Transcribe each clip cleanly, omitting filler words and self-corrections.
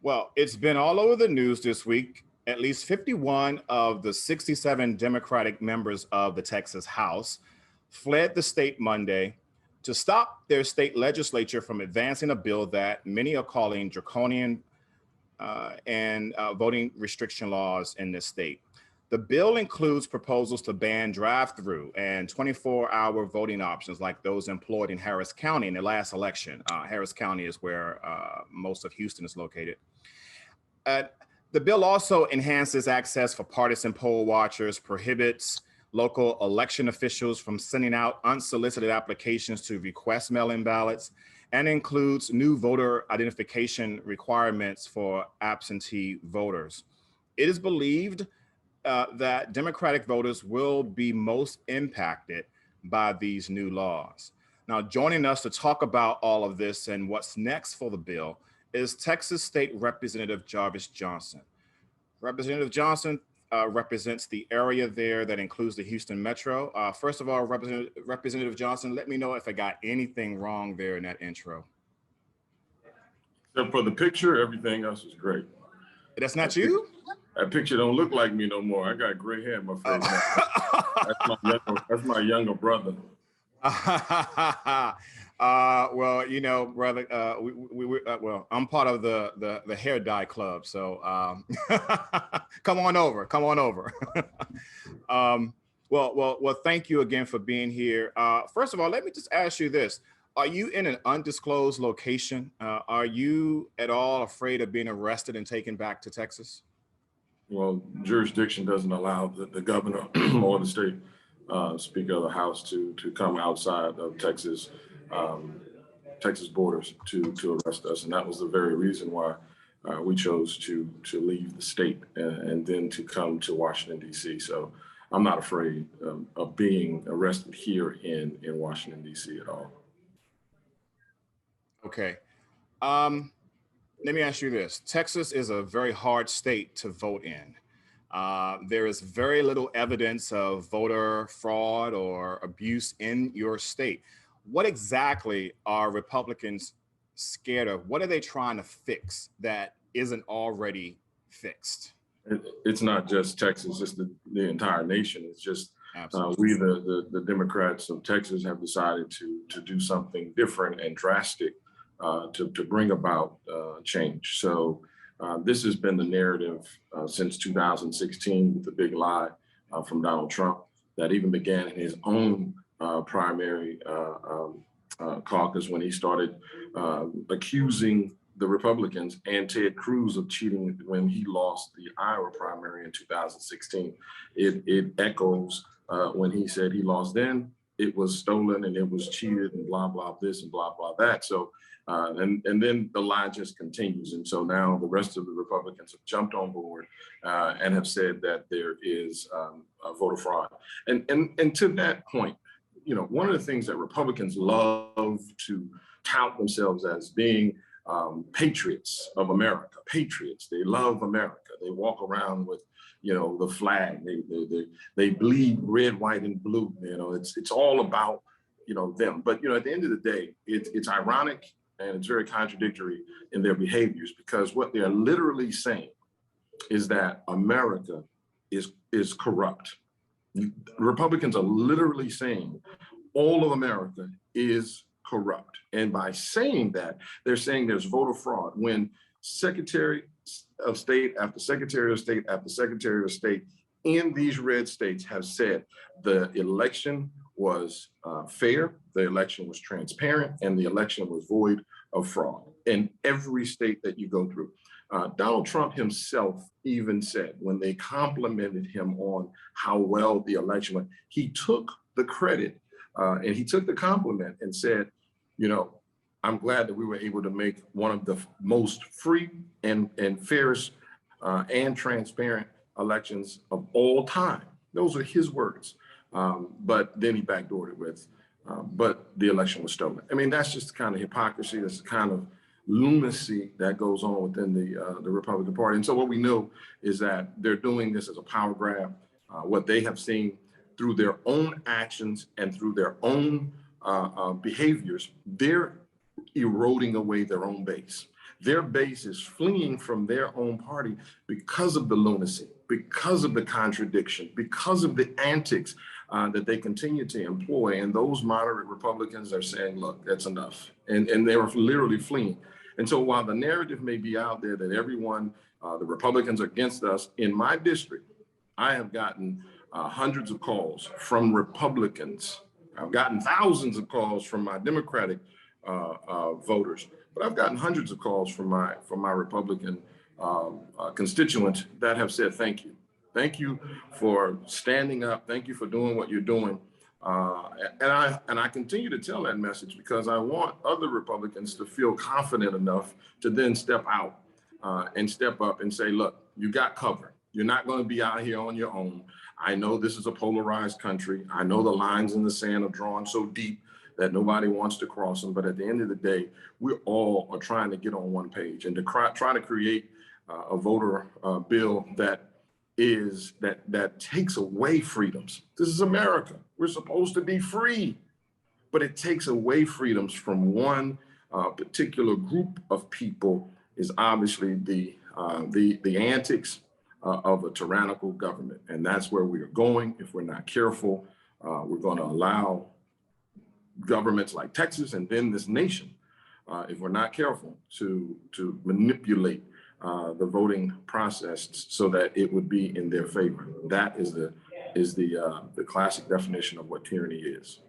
Well, it's been all over the news this week. At least 51 of the 67 Democratic members of the Texas House fled the state Monday to stop their state legislature from advancing a bill that many are calling draconian and voting restriction laws in this state. The bill includes proposals to ban drive-through and 24-hour voting options like those employed in Harris County in the last election. Harris County is where most of Houston is located. The bill also enhances access for partisan poll watchers, prohibits local election officials from sending out unsolicited applications to request mail-in ballots, and includes new voter identification requirements for absentee voters. It is believed that Democratic voters will be most impacted by these new laws. Now, joining us to talk about all of this and what's next for the bill is Texas State Representative Jarvis Johnson. Representative Johnson represents the area there that includes the Houston Metro. First of all, Representative Johnson, let me know if I got anything wrong there in that intro. Except for the picture, everything else is great. That's not you? That picture don't look like me no more. I got gray hair in my face now. That's my younger brother. Well, you know, brother, well, I'm part of the hair dye club, so come on over. Well, thank you again for being here. First of all, let me just ask you this. Are you in an undisclosed location? Are you at all afraid of being arrested and taken back to Texas? Well, jurisdiction doesn't allow the governor or the state Speaker of the House to come outside of Texas borders to arrest us, and that was the very reason why we chose to leave the state and then to come to Washington, D.C. So I'm not afraid of being arrested here in Washington, D.C. at all. Okay. Let me ask you this. Texas is a very hard state to vote in. There is very little evidence of voter fraud or abuse in your state. What exactly are Republicans scared of? What are they trying to fix that isn't already fixed? It's not just Texas, it's the entire nation. It's just we, the Democrats of Texas, have decided to do something different and drastic to bring about change. So this has been the narrative since 2016 with the big lie from Donald Trump that even began in his own primary caucus when he started accusing the Republicans and Ted Cruz of cheating when he lost the Iowa primary in 2016. It echoes when he said he lost then, it was stolen and it was cheated and blah, blah, this and blah, blah, that. So, and then the lie just continues. And so now the rest of the Republicans have jumped on board and have said that there is voter fraud. And to that point, you know, one of the things that Republicans love to tout themselves as being patriots of America, patriots. They love America. They walk around with, you know, the flag. They bleed red, white, and blue. You know, it's all about, you know, them. But, you know, at the end of the day, it's ironic and it's very contradictory in their behaviors, because what they're literally saying is that America is corrupt. Republicans are literally saying all of America is corrupt. And by saying that, they're saying there's voter fraud when Secretary of State after Secretary of State after Secretary of State in these red states have said the election was fair, the election was transparent, and the election was void of fraud in every state that you go through. Donald Trump himself even said, when they complimented him on how well the election went, he took the credit and he took the compliment and said, you know, I'm glad that we were able to make one of the most free and fairest and transparent elections of all time. Those are his words. But then he backdoored it with, but the election was stolen. I mean, that's just the kind of hypocrisy, that's the kind of lunacy that goes on within the Republican Party. And so what we know is that they're doing this as a power grab. What they have seen through their own actions and through their own behaviors, they're eroding away their own base. Their base is fleeing from their own party because of the lunacy, because of the contradiction, because of the antics that they continue to employ. And those moderate Republicans are saying, look, that's enough. And they are literally fleeing. And so while the narrative may be out there that everyone, the Republicans are against us, in my district, I have gotten hundreds of calls from Republicans. I've gotten thousands of calls from my Democratic voters, but I've gotten hundreds of calls from my Republican constituents that have said, thank you. Thank you for standing up. Thank you for doing what you're doing. And I continue to tell that message because I want other Republicans to feel confident enough to then step out and step up and say, look, you got cover. You're not going to be out here on your own. I know this is a polarized country. I know the lines in the sand are drawn so deep that nobody wants to cross them. But at the end of the day, we all are trying to get on one page and to try to create a voter bill that takes away freedoms. This is America. We're supposed to be free, but it takes away freedoms from one particular group of people. Is obviously the antics of a tyrannical government, and that's where we are going. If we're not careful, we're going to allow governments like Texas and then this nation, if we're not careful, to manipulate the voting process so that it would be in their favor. That is the classic definition of what tyranny is.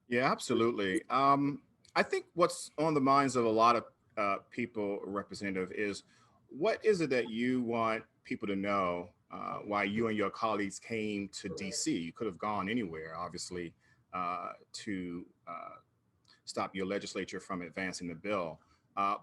Yeah, absolutely. I think what's on the minds of a lot of people, Representative, is what is it that you want people to know why you and your colleagues came to DC? You could have gone anywhere, obviously, to stop your legislature from advancing the bill.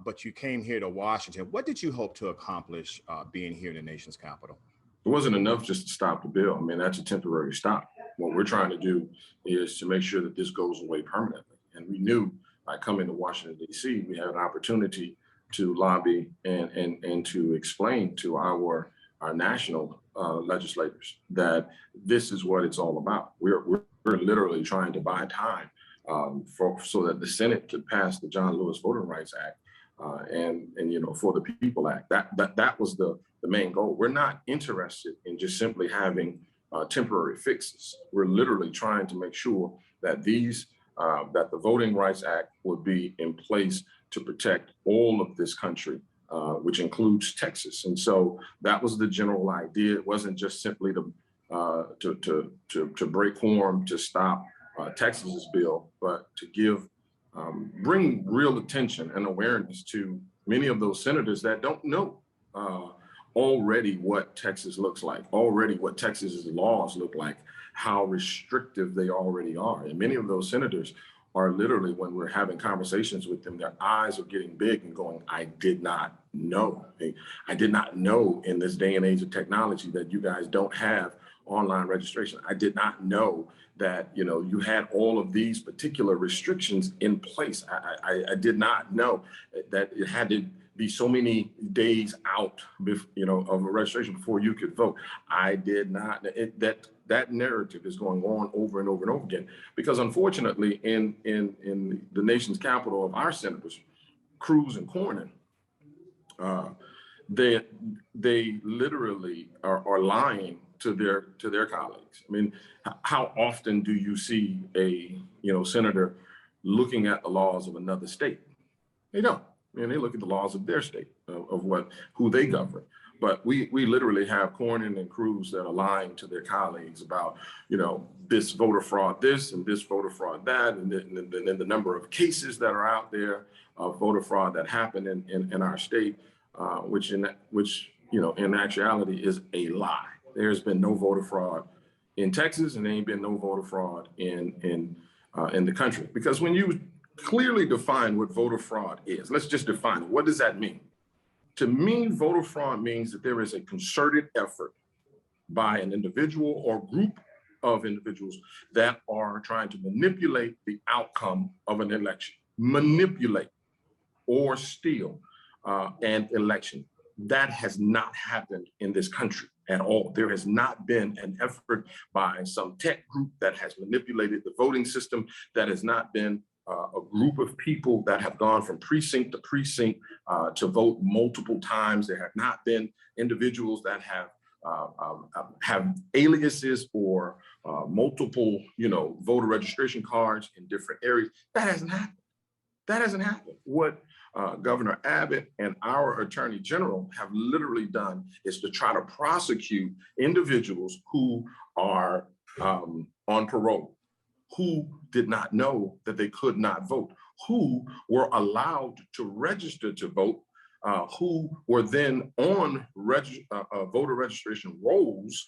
But you came here to Washington. What did you hope to accomplish being here in the nation's capital? It wasn't enough just to stop the bill. I mean, that's a temporary stop. What we're trying to do is to make sure that this goes away permanently. And we knew by coming to Washington, D.C., we had an opportunity to lobby and to explain to our national legislators that this is what it's all about. We're literally trying to buy time so that the Senate could pass the John Lewis Voting Rights Act and for the People Act. That was the main goal. We're not interested in just simply having temporary fixes. We're literally trying to make sure that that the Voting Rights Act would be in place to protect all of this country, which includes Texas. And so that was the general idea. It wasn't just simply to break quorum to stop Texas's bill, but to bring real attention and awareness to many of those senators that don't know already what Texas looks like, already what Texas's laws look like, how restrictive they already are. And many of those senators are literally, when we're having conversations with them, their eyes are getting big and going, I did not know. I did not know in this day and age of technology that you guys don't have online registration. I did not know that you had all of these particular restrictions in place. I did not know that it had to be so many days out, of a registration before you could vote. I did not. That narrative is going on over and over and over again, because unfortunately, in the nation's capital of our senators, Cruz and Cornyn, they literally are lying to their colleagues. I mean, how often do you see a senator looking at the laws of another state? They don't. I mean, they look at the laws of their state, of who they govern. But we literally have Cornyn and Cruz that are lying to their colleagues about, this voter fraud this and this voter fraud that, and the number of cases that are out there of voter fraud that happened in our state, which in actuality is a lie. There's been no voter fraud in Texas, and there ain't been no voter fraud in the country. Because when you clearly define what voter fraud is, let's just define it. What does that mean? To me, voter fraud means that there is a concerted effort by an individual or group of individuals that are trying to manipulate the outcome of an election, manipulate or steal an election. That has not happened in this country at all. There has not been an effort by some tech group that has manipulated the voting system. That has not been a group of people that have gone from precinct to precinct to vote multiple times. There have not been individuals that have aliases or multiple, voter registration cards in different areas. That hasn't happened. That hasn't happened. What Governor Abbott and our Attorney General have literally done is to try to prosecute individuals who are on parole, who did not know that they could not vote, who were allowed to register to vote, who were then on voter registration rolls,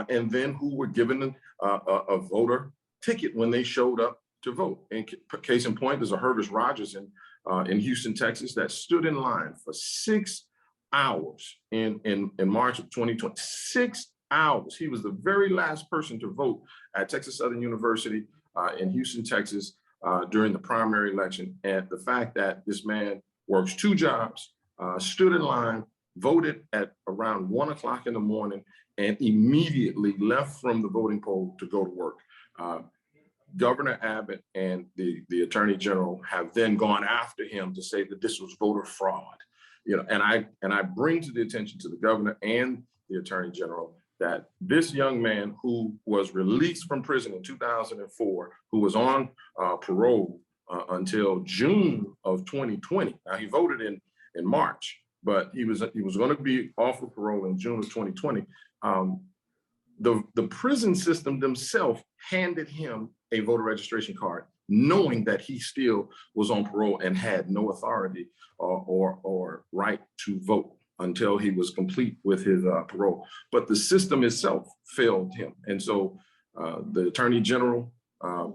and then who were given a voter ticket when they showed up to vote. And case in point, there's a Jarvis Rogers in Houston, Texas, that stood in line for 6 hours in March of 2020. 6 hours. He was the very last person to vote at Texas Southern University in Houston, Texas, during the primary election. And the fact that this man works 2 jobs, stood in line, voted at around 1 o'clock in the morning, and immediately left from the voting poll to go to work. Governor Abbott and the Attorney General have then gone after him to say that this was voter fraud. And I bring to the attention to the governor and the Attorney General that this young man who was released from prison in 2004, who was on parole until June of 2020. Now he voted in March, but he was going to be off of parole in June of 2020. The prison system themselves handed him a voter registration card, knowing that he still was on parole and had no authority or right to vote until he was complete with his parole. But the system itself failed him. And so the Attorney General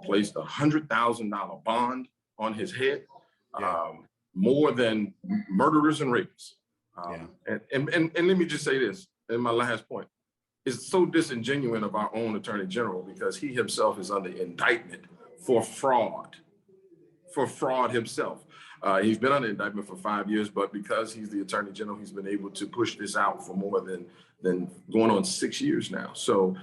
placed a $100,000 bond on his head, more than murderers and rapists. And let me just say this, in my last point. It's so disingenuous of our own Attorney General, because he himself is under indictment for fraud himself. He's been under indictment for 5 years, but because he's the Attorney General, he's been able to push this out for more than going on 6 years now. So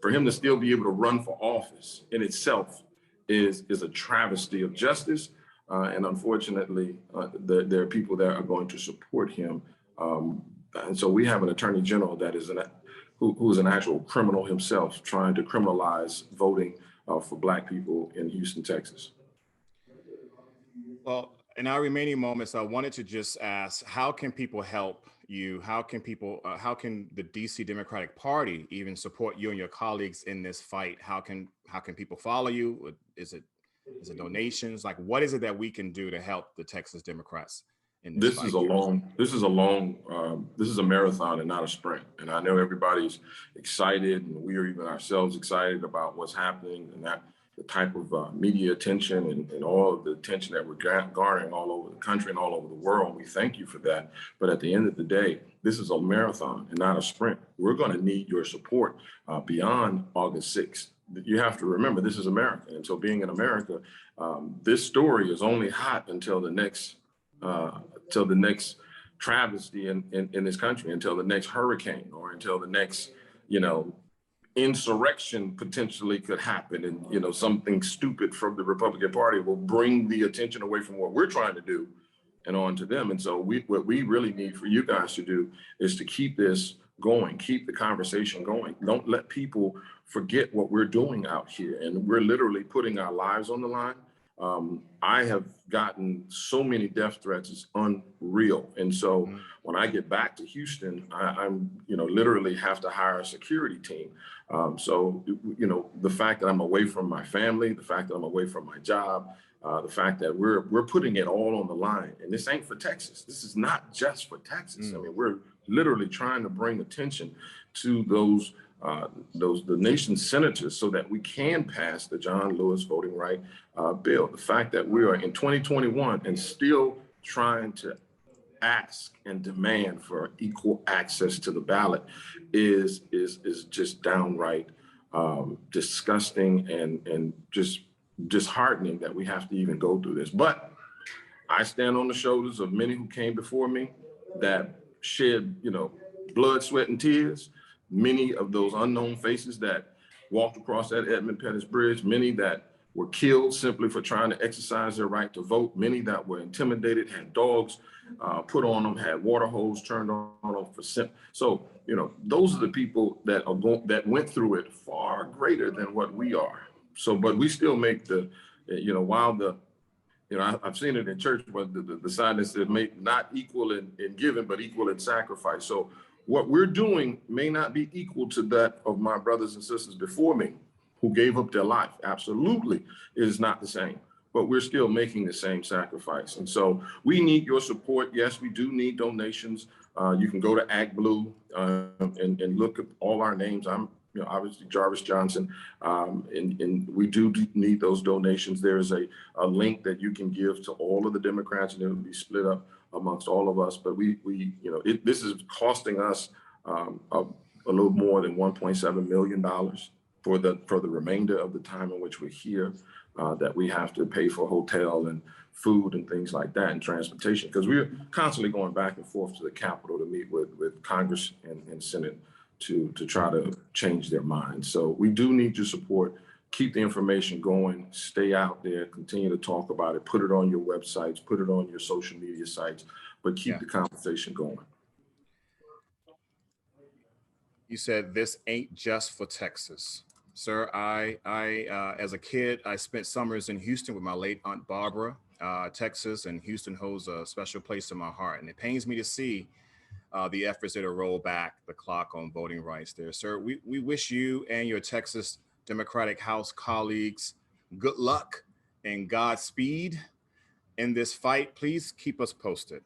for him to still be able to run for office in itself is a travesty of justice. And unfortunately, there are people that are going to support him. And so we have an Attorney General that is who is an actual criminal himself, trying to criminalize voting for Black people in Houston, Texas. Well, in our remaining moments, I wanted to just ask, how can people help you? How can the DC Democratic Party even support you and your colleagues in this fight? How can people follow you? Is it donations? Like, what is it that we can do to help the Texas Democrats? This is a marathon and not a sprint. And I know everybody's excited, and we are even ourselves excited about what's happening, and that the type of media attention and all of the attention that we're garnering all over the country and all over the world. We thank you for that. But at the end of the day, this is a marathon and not a sprint. We're going to need your support beyond August 6th. You have to remember, this is America. And so being in America, this story is only hot until the next travesty in this country, until the next hurricane, or until the next, insurrection potentially could happen. And, something stupid from the Republican Party will bring the attention away from what we're trying to do and on to them. And so what we really need for you guys to do is to keep this going, keep the conversation going. Don't let people forget what we're doing out here. And we're literally putting our lives on the line. I have gotten so many death threats, it's unreal. And so when I get back to Houston, I'm literally have to hire a security team. So the fact that I'm away from my family, the fact that I'm away from my job, the fact that we're putting it all on the line. And this ain't for Texas. This is not just for Texas. I mean, we're literally trying to bring attention to the nation's senators so that we can pass the John Lewis voting right bill. The fact that we are in 2021 and still trying to ask and demand for equal access to the ballot is just downright disgusting and just disheartening that we have to even go through this. But I stand on the shoulders of many who came before me that shed, blood, sweat, and tears. Many of those unknown faces that walked across that Edmund Pettus Bridge, many that were killed simply for trying to exercise their right to vote. Many that were intimidated, had dogs put on them, had water hose turned on them for so, you know, those are the people that that went through it far greater than what we are. So, but we still make the, you know, while the, you know, I've seen it in church, but the sign that said may not equal in giving, but equal in sacrifice. So what we're doing may not be equal to that of my brothers and sisters before me who gave up their life. Absolutely, it is not the same, but we're still making the same sacrifice. And so we need your support. Yes, we do need donations. You can go to ActBlue and look at all our names. I'm, you know, obviously Jarvis Johnson, and we do need those donations. There's a link that you can give to all of the Democrats, and it will be split up amongst all of us. But we you know, this is costing us a little more than $1.7 million for the remainder of the time in which we're here, that we have to pay for hotel and food and things like that, and transportation, because we're constantly going back and forth to the Capitol to meet with Congress and Senate to try to change their minds. So we do need your support. Keep the information going, stay out there, continue to talk about it, put it on your websites, put it on your social media sites, but keep the conversation going. You said this ain't just for Texas. Sir, I as a kid, I spent summers in Houston with my late Aunt Barbara. Texas and Houston holds a special place in my heart, and it pains me to see the efforts that are roll back the clock on voting rights there. Sir, we wish you and your Texas Democratic House colleagues good luck and Godspeed in this fight. Please keep us posted.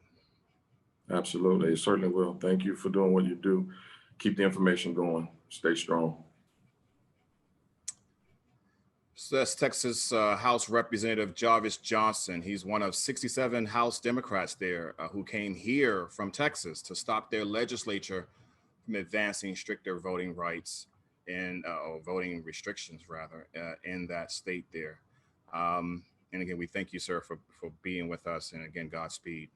Absolutely, it certainly will. Thank you for doing what you do. Keep the information going. Stay strong. So that's Texas House Representative Jarvis Johnson. He's one of 67 House Democrats there who came here from Texas to stop their legislature from advancing stricter voting rights and or voting restrictions, rather, in that state there. And again, we thank you, sir, for being with us. And again, Godspeed.